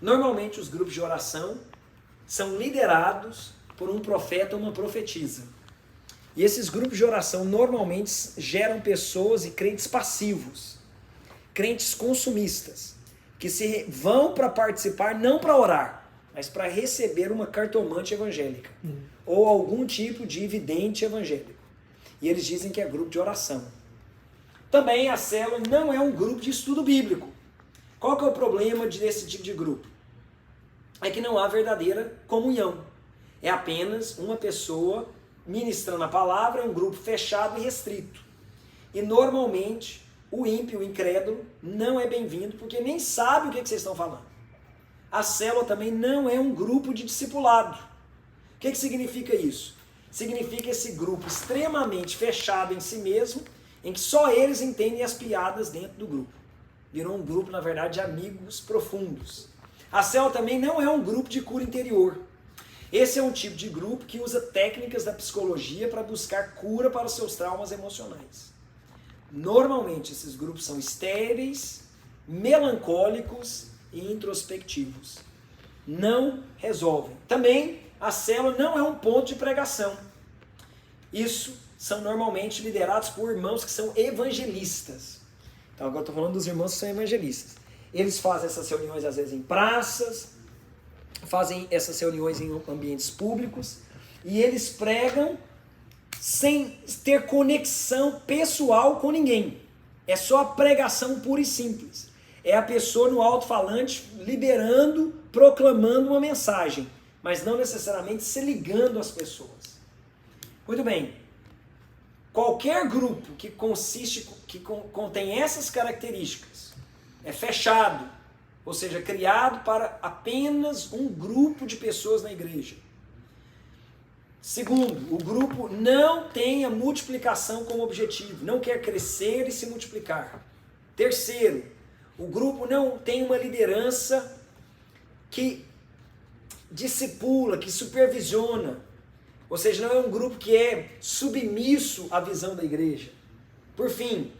Normalmente os grupos de oração são liderados por um profeta ou uma profetisa. E esses grupos de oração normalmente geram pessoas e crentes passivos, crentes consumistas, que vão para participar não para orar, mas para receber uma cartomante evangélica ou algum tipo de vidente evangélico. E eles dizem que é grupo de oração. Também a célula não é um grupo de estudo bíblico. Qual que é o problema desse tipo de grupo? É que não há verdadeira comunhão. É apenas uma pessoa ministrando a palavra, é um grupo fechado e restrito. E normalmente o ímpio, o incrédulo, não é bem-vindo porque nem sabe o que vocês estão falando. A célula também não é um grupo de discipulado. O que significa isso? Significa esse grupo extremamente fechado em si mesmo, em que só eles entendem as piadas dentro do grupo. Virou um grupo, na verdade, de amigos profundos. A célula também não é um grupo de cura interior. Esse é um tipo de grupo que usa técnicas da psicologia para buscar cura para os seus traumas emocionais. Normalmente, esses grupos são estéreis, melancólicos e introspectivos. Não resolvem. Também, a célula não é um ponto de pregação. Isso são normalmente liderados por irmãos que são evangelistas. Então agora estou falando dos irmãos que são evangelistas. Eles fazem essas reuniões às vezes em praças, fazem essas reuniões em ambientes públicos e eles pregam sem ter conexão pessoal com ninguém. É só a pregação pura e simples. É a pessoa no alto-falante liberando, proclamando uma mensagem. mas não necessariamente se ligando às pessoas. Muito bem. Qualquer grupo que contém essas características é fechado, ou seja, criado para apenas um grupo de pessoas na igreja. Segundo, o grupo não tem a multiplicação como objetivo, não quer crescer e se multiplicar. Terceiro, o grupo não tem uma liderança que discipula, que supervisiona. Ou seja, não é um grupo que é submisso à visão da igreja. Por fim,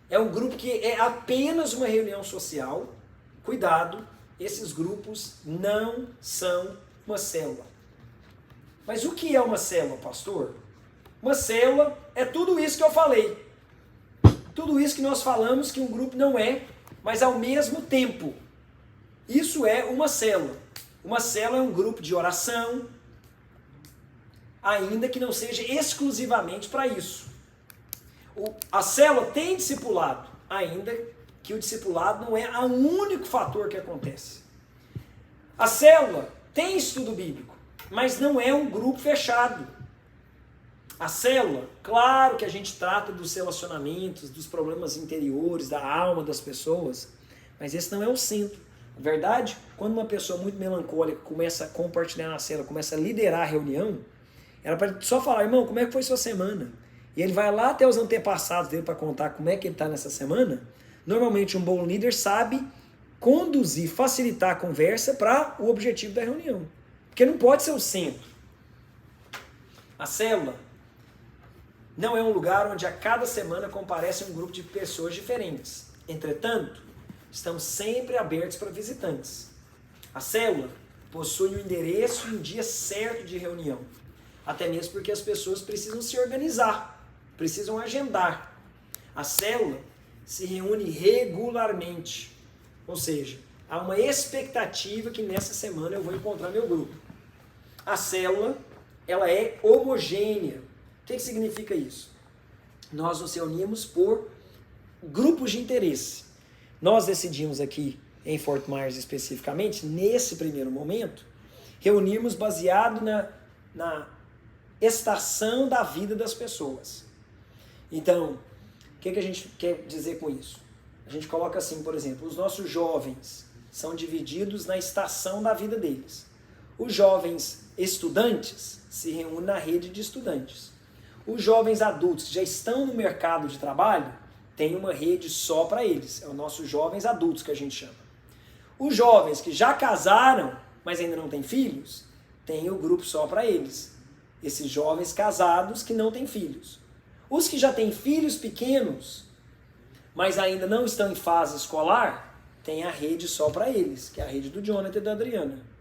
é um grupo que é apenas uma reunião social. Cuidado, esses grupos não são uma célula. Mas o que é uma célula, pastor? Uma célula é tudo isso que eu falei. Tudo isso que nós falamos que um grupo não é, mas ao mesmo tempo. Isso é uma célula. Uma célula é um grupo de oração, ainda que não seja exclusivamente para isso. A célula tem discipulado, ainda que o discipulado não é o único fator que acontece. A célula tem estudo bíblico, mas não é um grupo fechado. A célula, claro que a gente trata dos relacionamentos, dos problemas interiores, da alma das pessoas, mas esse não é o centro. Na verdade, quando uma pessoa muito melancólica começa a compartilhar na célula, começa a liderar a reunião, ela pode só falar, irmão, como é que foi sua semana? E ele vai lá até os antepassados dele para contar como é que ele está nessa semana. Normalmente um bom líder sabe conduzir, facilitar a conversa para o objetivo da reunião. Porque não pode ser o centro. A célula não é um lugar onde a cada semana comparece um grupo de pessoas diferentes. Entretanto, estamos sempre abertos para visitantes. A célula possui um endereço e um dia certo de reunião. Até mesmo porque as pessoas precisam se organizar, precisam agendar. A célula se reúne regularmente. Ou seja, há uma expectativa que nessa semana eu vou encontrar meu grupo. A célula, ela é homogênea. O que significa isso? Nós nos reunimos por grupos de interesse. Nós decidimos aqui, em Fort Myers especificamente, nesse primeiro momento, reunirmos baseado na estação da vida das pessoas. Então, o que a gente quer dizer com isso? A gente coloca assim, por exemplo, os nossos jovens são divididos na estação da vida deles. Os jovens estudantes se reúnem na rede de estudantes. Os jovens adultos que já estão no mercado de trabalho têm uma rede só para eles. É os nossos jovens adultos que a gente chama. Os jovens que já casaram, mas ainda não têm filhos, têm o grupo só para eles. Esses jovens casados que não têm filhos. Os que já têm filhos pequenos, mas ainda não estão em fase escolar, têm a rede só para eles, que é a rede do Jonathan e da Adriana.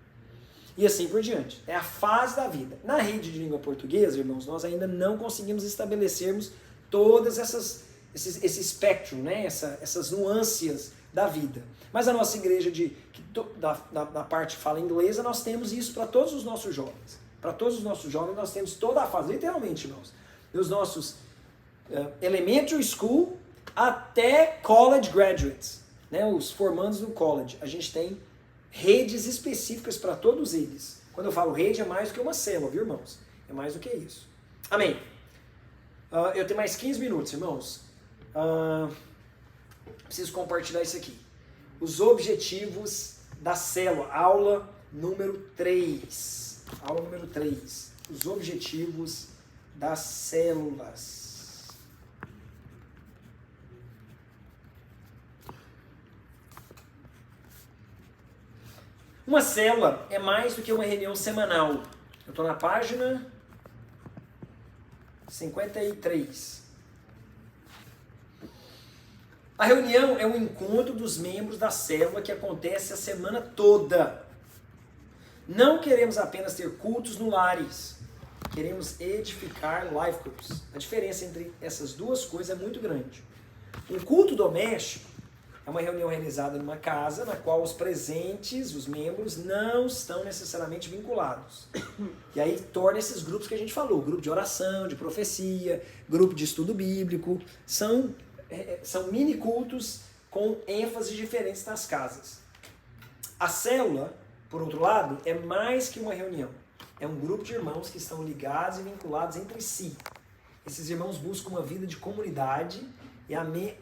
E assim por diante. É a fase da vida. Na rede de língua portuguesa, irmãos, nós ainda não conseguimos estabelecermos todas esse espectro, né? essas nuances da vida. Mas a nossa igreja da parte que fala inglesa, nós temos isso para todos os nossos jovens. Para todos os nossos jovens, nós temos toda a fase, literalmente, irmãos. Dos nossos elementary school até college graduates, né? Os formandos do college. A gente tem redes específicas para todos eles. Quando eu falo rede, é mais do que uma célula, viu, irmãos? É mais do que isso. Amém. Eu tenho mais 15 minutos, irmãos. Preciso compartilhar isso aqui. Os objetivos da célula. Aula número 3. Aula número 3. Os objetivos das células. Uma célula é mais do que uma reunião semanal. Eu estou na página 53. A reunião é um encontro dos membros da célula que acontece a semana toda. Não queremos apenas ter cultos no lares. Queremos edificar life groups. A diferença entre essas duas coisas é muito grande. Um culto doméstico é uma reunião realizada numa casa na qual os presentes, os membros, não estão necessariamente vinculados. E aí torna esses grupos que a gente falou, grupo de oração, de profecia, grupo de estudo bíblico, são mini cultos com ênfases diferentes nas casas. A célula por outro lado, é mais que uma reunião. É um grupo de irmãos que estão ligados e vinculados entre si. Esses irmãos buscam uma vida de comunidade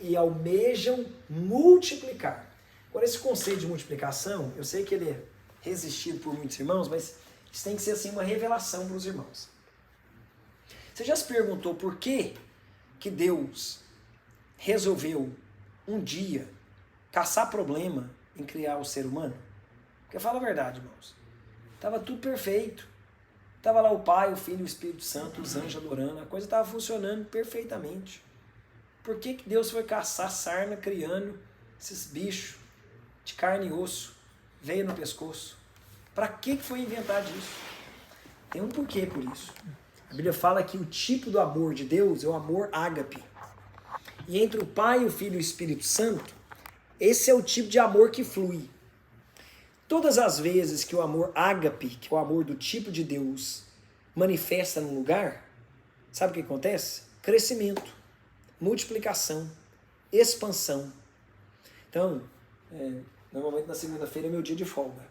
e almejam multiplicar. Agora, esse conceito de multiplicação, eu sei que ele é resistido por muitos irmãos, mas isso tem que ser assim uma revelação para os irmãos. Você já se perguntou por que Deus resolveu um dia caçar problema em criar o ser humano? Porque fala a verdade, irmãos. Estava tudo perfeito. Estava lá o Pai, o Filho e o Espírito Santo, os anjos adorando. A coisa estava funcionando perfeitamente. Por que Deus foi caçar sarna criando esses bichos de carne e osso, veio no pescoço? Para que foi inventado isso? Tem um porquê por isso. A Bíblia fala que o tipo do amor de Deus é o amor ágape. E entre o Pai, o Filho e o Espírito Santo, esse é o tipo de amor que flui. Todas as vezes que o amor ágape, que é o amor do tipo de Deus, manifesta num lugar, sabe o que acontece? Crescimento, multiplicação, expansão. Então, normalmente na segunda-feira é meu dia de folga.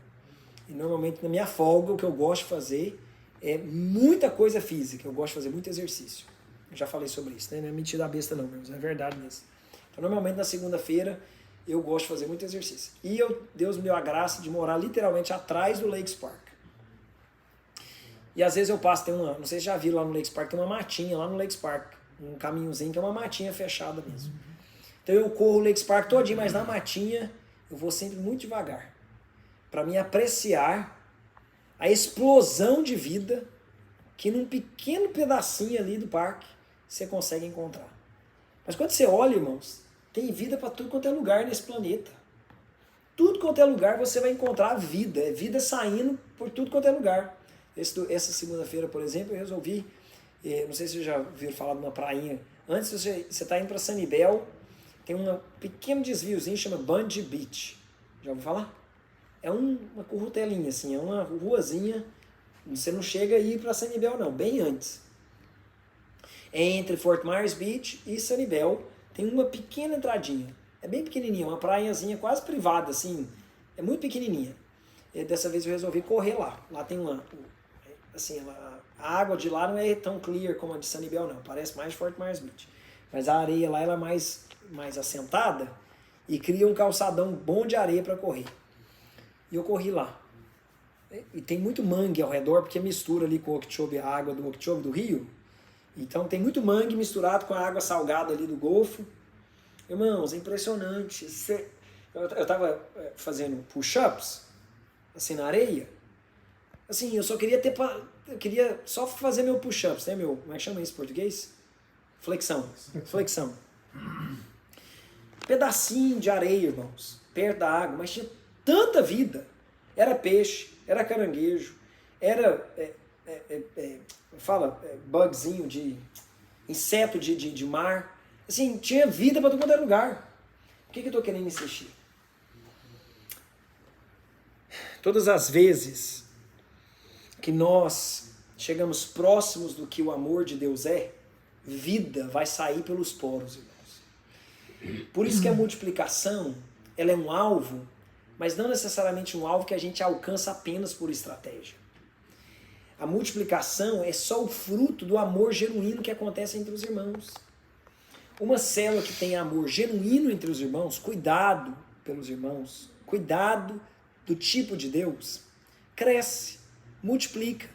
E normalmente na minha folga o que eu gosto de fazer é muita coisa física. Eu gosto de fazer muito exercício. Eu já falei sobre isso, né? Não é mentira da besta não, mas é verdade mesmo. Então normalmente na segunda-feira eu gosto de fazer muito exercício. E Deus me deu a graça de morar literalmente atrás do Lakes Park. E às vezes eu passo, não sei se já viram lá no Lakes Park, tem uma matinha lá no Lakes Park. Um caminhozinho que é uma matinha fechada mesmo. Então eu corro o Lakes Park todinho, mas na matinha eu vou sempre muito devagar. Para me apreciar a explosão de vida que num pequeno pedacinho ali do parque você consegue encontrar. Mas quando você olha, irmãos, tem vida para tudo quanto é lugar nesse planeta. Tudo quanto é lugar você vai encontrar vida. É vida saindo por tudo quanto é lugar. Essa segunda-feira, por exemplo, eu resolvi, não sei se vocês já viram falar de uma prainha. Antes você está indo para Sanibel, tem um pequeno desviozinho que chama Bundy Beach. Já ouviu falar? É uma currutelinha, assim, é uma ruazinha. Você não chega a ir para Sanibel, não, bem antes. Entre Fort Myers Beach e Sanibel tem uma pequena entradinha. É bem pequenininha, uma praiazinha quase privada, assim. É muito pequenininha. E dessa vez eu resolvi correr lá. Lá tem assim, a água de lá não é tão clear como a de Sanibel, não. Parece mais Fort Myers Beach. Mas a areia lá ela é mais assentada e cria um calçadão bom de areia para correr. E eu corri lá. E tem muito mangue ao redor, porque mistura ali com o Okeechobee, a água do Okeechobee do rio. Então tem muito mangue misturado com a água salgada ali do Golfo. Irmãos, é impressionante. Eu estava fazendo push-ups, assim, na areia. Assim, eu só queria eu queria só fazer meu push-ups, né, como é que chama isso em português? Flexão. Pedacinho de areia, irmãos, perto da água, mas tinha tanta vida. Era peixe, era caranguejo, era bugzinho de inseto de mar. Assim, tinha vida para todo quanto é lugar. Por que eu estou querendo insistir? Todas as vezes que nós chegamos próximos do que o amor de Deus é, vida vai sair pelos poros, irmãos. Por isso que a multiplicação, ela é um alvo, mas não necessariamente um alvo que a gente alcança apenas por estratégia. A multiplicação é só o fruto do amor genuíno que acontece entre os irmãos. Uma célula que tem amor genuíno entre os irmãos, cuidado pelos irmãos, cuidado do tipo de Deus, cresce, multiplica.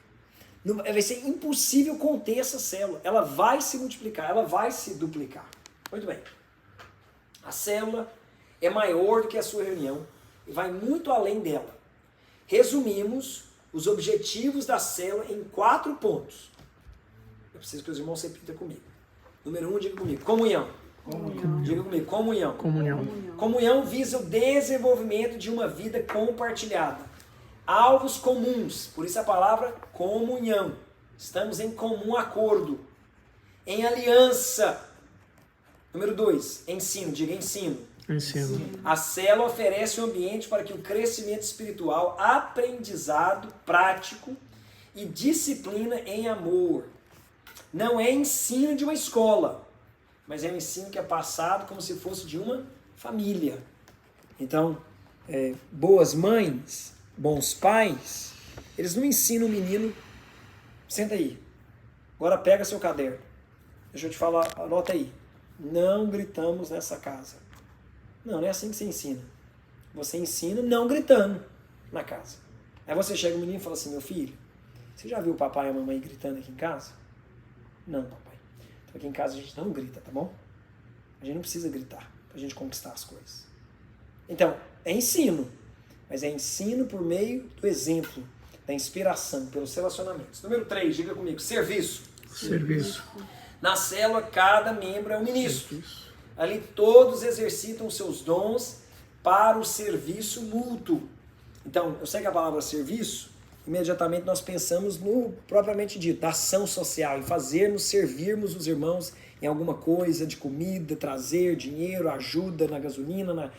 Vai ser impossível conter essa célula. Ela vai se multiplicar, ela vai se duplicar. Muito bem. A célula é maior do que a sua reunião e vai muito além dela. Resumimos os objetivos da célula em 4 pontos. Eu preciso que os irmãos repitam comigo. Número 1, diga comigo. Comunhão. Diga comigo. Comunhão. Comunhão visa o desenvolvimento de uma vida compartilhada. Alvos comuns. Por isso a palavra comunhão. Estamos em comum acordo. Em aliança. Número 2. Ensino. Diga ensino. A célula oferece um ambiente para que o crescimento espiritual, aprendizado prático e disciplina em amor. Não é ensino de uma escola, mas é um ensino que é passado como se fosse de uma família. Então, boas mães bons pais, eles não ensinam o menino, senta aí, agora pega seu caderno. Deixa eu te falar, anota aí. Não gritamos nessa casa. Não é assim que você ensina. Você ensina não gritando na casa. Aí você chega o menino e fala assim, meu filho, você já viu o papai e a mamãe gritando aqui em casa? Não, papai. Então aqui em casa a gente não grita, tá bom? A gente não precisa gritar pra gente conquistar as coisas. Então, é ensino. Mas é ensino por meio do exemplo, da inspiração, pelos relacionamentos. Número 3, diga comigo, serviço. Serviço. Na célula, cada membro é um ministro. Ali todos exercitam seus dons para o serviço mútuo. Então, eu sei que a palavra serviço, imediatamente nós pensamos no propriamente dito, da ação social, em fazermos, servirmos os irmãos em alguma coisa de comida, trazer dinheiro, ajuda na gasolina,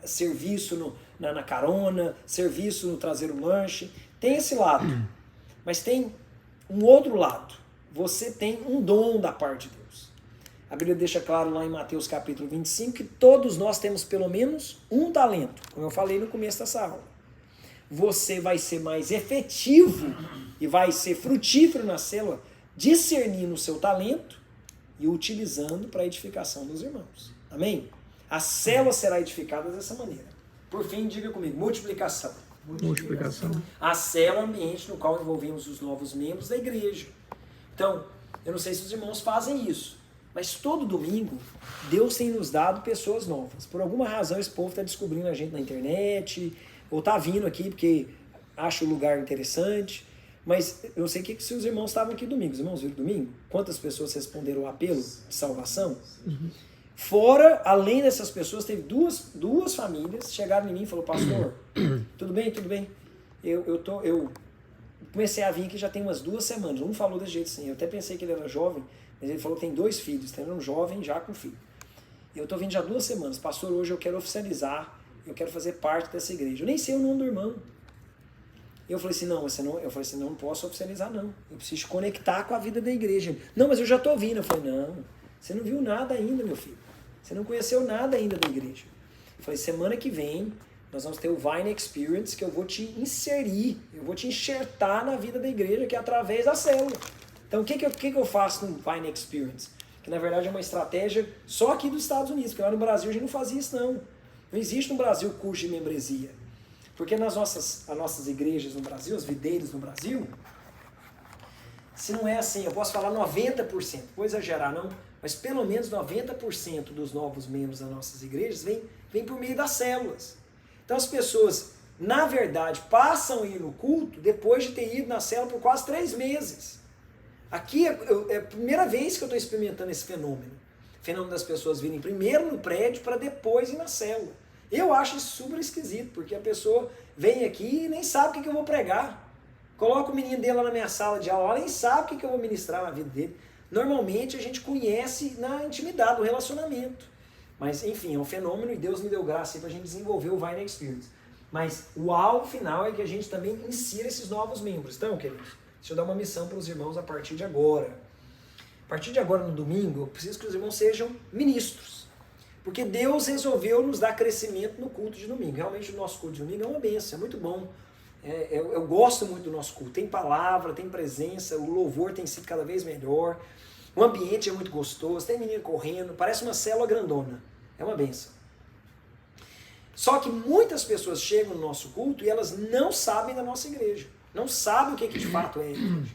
serviço na carona, serviço no trazer o lanche. Tem esse lado, mas tem um outro lado. Você tem um dom da parte de Deus. A Bíblia deixa claro lá em Mateus capítulo 25 que todos nós temos pelo menos um talento, como eu falei no começo dessa aula. Você vai ser mais efetivo e vai ser frutífero na célula discernindo o seu talento e o utilizando para a edificação dos irmãos. Amém? A célula será edificada dessa maneira. Por fim, diga comigo, multiplicação. Multiplicação. A célula é o ambiente no qual envolvemos os novos membros da igreja. Então, eu não sei se os irmãos fazem isso, mas todo domingo Deus tem nos dado pessoas novas. Por alguma razão esse povo está descobrindo a gente na internet, ou está vindo aqui porque acha o lugar interessante. Mas eu sei que se os irmãos estavam aqui domingo, os irmãos viram domingo? Quantas pessoas responderam ao apelo de salvação? Fora, além dessas pessoas, teve duas famílias chegaram em mim e falaram, pastor, tudo bem? Eu comecei a vir aqui já tem umas 2 semanas. Um falou desse jeito assim, eu até pensei que ele era jovem, mas ele falou que tem 2 filhos, então ele é um jovem já com filho. Eu estou vindo já 2 semanas, pastor, hoje eu quero oficializar, eu quero fazer parte dessa igreja. Eu nem sei o nome do irmão. Eu falei assim, não posso oficializar não, eu preciso conectar com a vida da igreja. Não, mas eu já estou vindo. Eu falei, não, você não viu nada ainda, meu filho. Você não conheceu nada ainda da igreja. Eu falei, semana que vem nós vamos ter o Vine Experience, que eu vou te inserir, eu vou te enxertar na vida da igreja, que é através da célula. Então, o que eu faço no Vine Experience? Que, na verdade, é uma estratégia só aqui dos Estados Unidos, porque lá no Brasil a gente não fazia isso, não. Não existe no Brasil curso de membresia. Porque as nossas igrejas no Brasil, as videiras no Brasil, se não é assim, eu posso falar 90%, vou exagerar não, mas pelo menos 90% dos novos membros das nossas igrejas vem por meio das células. Então as pessoas, na verdade, passam a ir no culto depois de ter ido na célula por quase 3 meses. Aqui é a primeira vez que eu estou experimentando esse fenômeno. O fenômeno das pessoas virem primeiro no prédio para depois ir na célula. Eu acho isso super esquisito, porque a pessoa vem aqui e nem sabe o que eu vou pregar. Coloca o menino dele lá na minha sala de aula, ela nem sabe o que eu vou ministrar na vida dele. Normalmente a gente conhece na intimidade, no relacionamento. Mas, enfim, é um fenômeno e Deus me deu graça para a gente desenvolver o Vine Experience. Mas o alvo final é que a gente também insira esses novos membros. Então, queridos, deixa eu dar uma missão para os irmãos a partir de agora. A partir de agora, no domingo, eu preciso que os irmãos sejam ministros. Porque Deus resolveu nos dar crescimento no culto de domingo. Realmente o nosso culto de domingo é uma bênção, é muito bom. Eu gosto muito do nosso culto. Tem palavra, tem presença, o louvor tem sido cada vez melhor. O ambiente é muito gostoso, tem menino correndo, parece uma célula grandona. É uma bênção. Só que muitas pessoas chegam no nosso culto e elas não sabem da nossa igreja. Não sabem o que de fato é a igreja.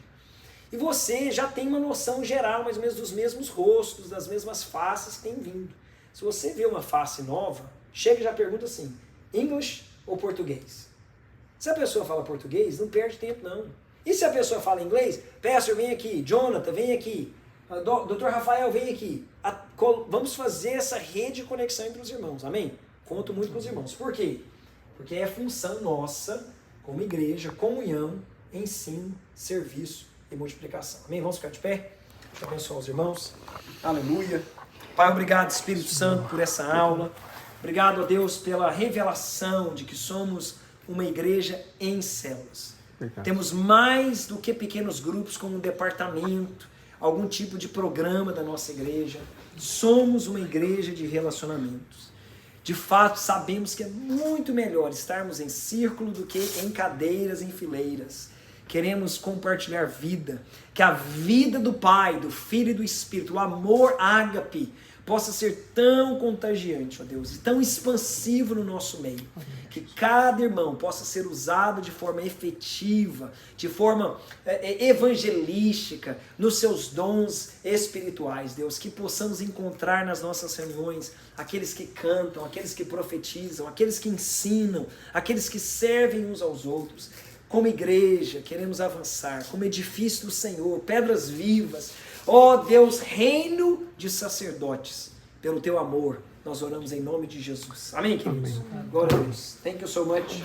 E você já tem uma noção geral, mais ou menos, dos mesmos rostos, das mesmas faces que têm vindo. Se você vê uma face nova, chega e já pergunta assim, English ou português? Se a pessoa fala português, não perde tempo não. E se a pessoa fala inglês, Pastor, vem aqui, Jonathan, vem aqui, Dr. Rafael, vem aqui. Vamos fazer essa rede de conexão entre os irmãos, amém? Conto muito com os irmãos. Por quê? Porque é função nossa, como igreja, comunhão, ensino, serviço e multiplicação. Amém? Vamos ficar de pé? Deixa eu abençoar os irmãos. Aleluia. Pai, obrigado, Espírito Santo, por essa aula. Obrigado, a Deus, pela revelação de que somos uma igreja em células. Temos mais do que pequenos grupos como um departamento, algum tipo de programa da nossa igreja. Somos uma igreja de relacionamentos. De fato, sabemos que é muito melhor estarmos em círculo do que em cadeiras, em fileiras. Queremos compartilhar vida, que a vida do Pai, do Filho e do Espírito, o amor ágape, possa ser tão contagiante, ó Deus, e tão expansivo no nosso meio, que cada irmão possa ser usado de forma efetiva, de forma evangelística, nos seus dons espirituais, Deus, que possamos encontrar nas nossas reuniões aqueles que cantam, aqueles que profetizam, aqueles que ensinam, aqueles que servem uns aos outros. Como igreja, queremos avançar, como edifício do Senhor, pedras vivas. Ó Deus, reino de sacerdotes, pelo teu amor, nós oramos em nome de Jesus. Amém, queridos? Amém. Glória a Deus. Thank you so much.